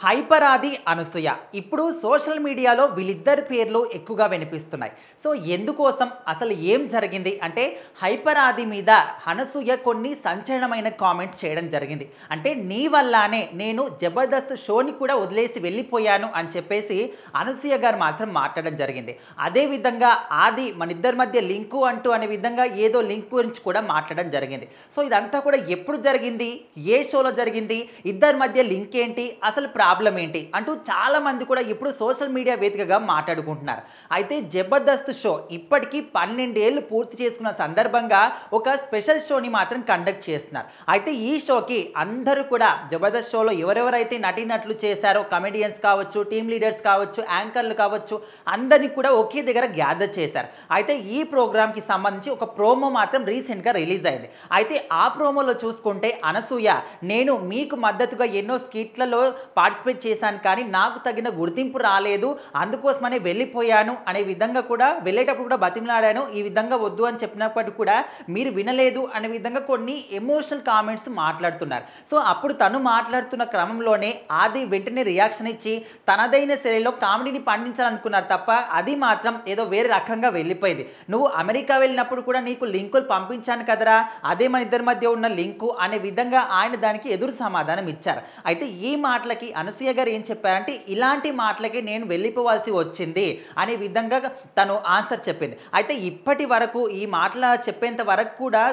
Hyper ఆది అనసూయ ఇప్పుడు social మీడియాలో వీళ్ళిద్దరి పేర్లు ఎక్కువగా వినిపిస్తున్నాయి. సో ఎందుకోసం అసలు ఏం జరిగింది అంటే హైపర్ ఆది మీద అనసూయ కొన్ని సంచలనమైన కామెంట్స్ చేయడం జరిగింది. అంటే నీ వల్లనే నేను జబర్దస్త్ షోని కూడా వదిలేసి వెళ్ళిపోయాను అని చెప్పేసి అనసూయ గారు మాత్రం మాట్లాడడం జరిగింది. అదేవిధంగా ఆది మన ఇద్దరి మధ్య లింకు అంటూ అనే విధంగా ఏదో లింక్ గురించి కూడా మాట్లాడడం జరిగింది. సో ఇదంతా కూడా ఎప్పుడు జరిగింది, ఏ షోలో జరిగింది, ఇద్దరి మధ్య లింక్ ఏంటి, అసలు ప్రాబ్లం ఏంటి అంటూ చాలా మంది కూడా ఇప్పుడు సోషల్ మీడియా వేదికగా మాట్లాడుకుంటున్నారు. అయితే జబర్దస్త్ షో ఇప్పటికీ 12 ఏళ్ళు పూర్తి చేసుకున్న సందర్భంగా ఒక స్పెషల్ షోని మాత్రం కండక్ట్ చేస్తున్నారు. అయితే ఈ షోకి అందరూ కూడా జబర్దస్త్ షోలో ఎవరెవరైతే నటీనటులు చేశారో కమెడియన్స్ కావచ్చు, టీమ్ లీడర్స్ కావచ్చు, యాంకర్లు కావచ్చు, అందరినీ కూడా ఒకే దగ్గర గ్యాదర్ చేశారు. అయితే ఈ ప్రోగ్రామ్కి సంబంధించి ఒక ప్రోమో మాత్రం రీసెంట్గా రిలీజ్ అయింది. అయితే ఆ ప్రోమోలో చూసుకుంటే అనసూయ నేను మీకు మద్దతుగా ఎన్నో స్కిట్లలో పార్టిసిపేట్ చేశాను, కానీ నాకు తగిన గుర్తింపు రాలేదు, అందుకోసమనే వెళ్ళిపోయాను అనే విధంగా కూడా వెళ్ళేటప్పుడు కూడా బతిమలాడాను, ఈ విధంగా వద్దు అని చెప్పినప్పటికీ కూడా మీరు వినలేదు అనే విధంగా కొన్ని ఎమోషనల్ కామెంట్స్ మాట్లాడుతున్నారు. సో అప్పుడు తను మాట్లాడుతున్న క్రమంలోనే ఆది వెంటనే రియాక్షన్ ఇచ్చి తనదైన శైలిలో కామెడీని పండించాలనుకున్నారు తప్ప అది మాత్రం ఏదో వేరే రకంగా వెళ్ళిపోయింది. నువ్వు అమెరికా వెళ్ళినప్పుడు కూడా నీకు లింకులు పంపించాను కదరా, అదే మన ఇద్దరి మధ్య ఉన్న లింకు అనే విధంగా ఆయన దానికి ఎదురు సమాధానం ఇచ్చారు. అయితే ఈ మాటలకి అనసూయ గారు ఏం చెప్పారంటే ఇలాంటి మాటలకి నేను వెళ్ళిపోవాల్సి వచ్చింది అనే విధంగా తను ఆన్సర్ చెప్పింది. అయితే ఇప్పటి వరకు ఈ మాటల చెప్పేంత వరకు కూడా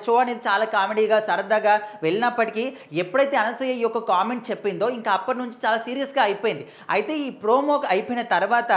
షో అనేది చాలా కామెడీగా సరదాగా వెళ్ళినప్పటికీ ఎప్పుడైతే అనసూయ ఈ యొక్క కామెంట్ చెప్పిందో ఇంకా అప్పటి నుంచి చాలా సీరియస్గా అయిపోయింది. అయితే ఈ ప్రోమో అయిపోయిన తర్వాత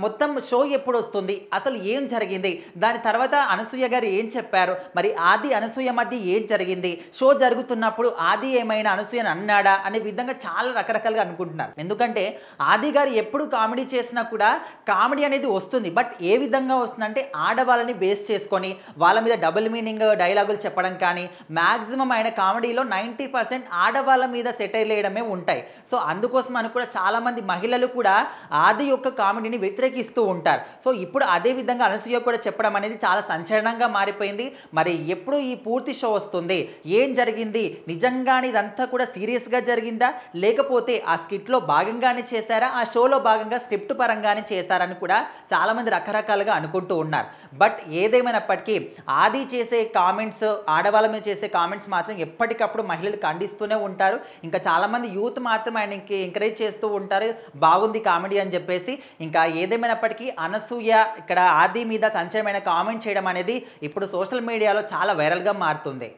మొత్తం షో ఎప్పుడు వస్తుంది, అసలు ఏం జరిగింది, దాని తర్వాత అనసూయ గారు ఏం చెప్పారు, మరి ఆది అనసూయ మధ్య ఏం జరిగింది, షో జరుగుతున్నప్పుడు ఆది ఏమైనా అనసూయని అన్నాడా అనే విధంగా చాలా రకరకాలుగా అనుకుంటున్నారు. ఎందుకంటే ఆది గారు ఎప్పుడు కామెడీ చేసినా కూడా కామెడీ అనేది వస్తుంది, బట్ ఏ విధంగా వస్తుందంటే ఆడవాళ్ళని బేస్ చేసుకొని వాళ్ళ మీద డబుల్ మీనింగ్ డైలాగులు చెప్పడం కానీ మ్యాక్సిమం ఆయన కామెడీలో 90% ఆడవాళ్ళ మీద సెటైర్ వేయడమే ఉంటాయి. సో అందుకోసం అని కూడా చాలామంది మహిళలు కూడా ఆది యొక్క కామెడీని వ్యతిరేకిస్తూ ఉంటారు. సో ఇప్పుడు అదే విధంగా అనసూయ కూడా చెప్పడం అనేది చాలా సంచలనంగా మారిపోయింది. మరి ఎప్పుడు ఈ పూర్తి షో వస్తుంది, ఏం జరిగింది, నిజంగానే ఇదంతా కూడా సీరియస్గా జరిగిందా, లేకపోతే ఆ స్కిట్లో భాగంగానే చేశారా, ఆ షోలో భాగంగా స్క్రిప్ట్ పరంగానే చేశారని కూడా చాలామంది రకరకాలుగా అనుకుంటూ ఉన్నారు. బట్ ఏదేమైనప్పటికీ ఆది చేసే కామెంట్స్, ఆడవాళ్ళ మీద చేసే కామెంట్స్ మాత్రం ఎప్పటికప్పుడు మహిళలు ఖండిస్తూనే ఉంటారు. ఇంకా చాలామంది యూత్ మాత్రం ఆయనకి ఎంకరేజ్ చేస్తూ ఉంటారు, బాగుంది కామెడీ అని చెప్పేసి. ఇంకా ఏదేమైనప్పటికీ అనసూయ ఇక్కడ ఆది మీద సంచలనమైన కామెంట్ చేయడం అనేది ఇప్పుడు సోషల్ మీడియాలో చాలా వైరల్గా మారుతుంది.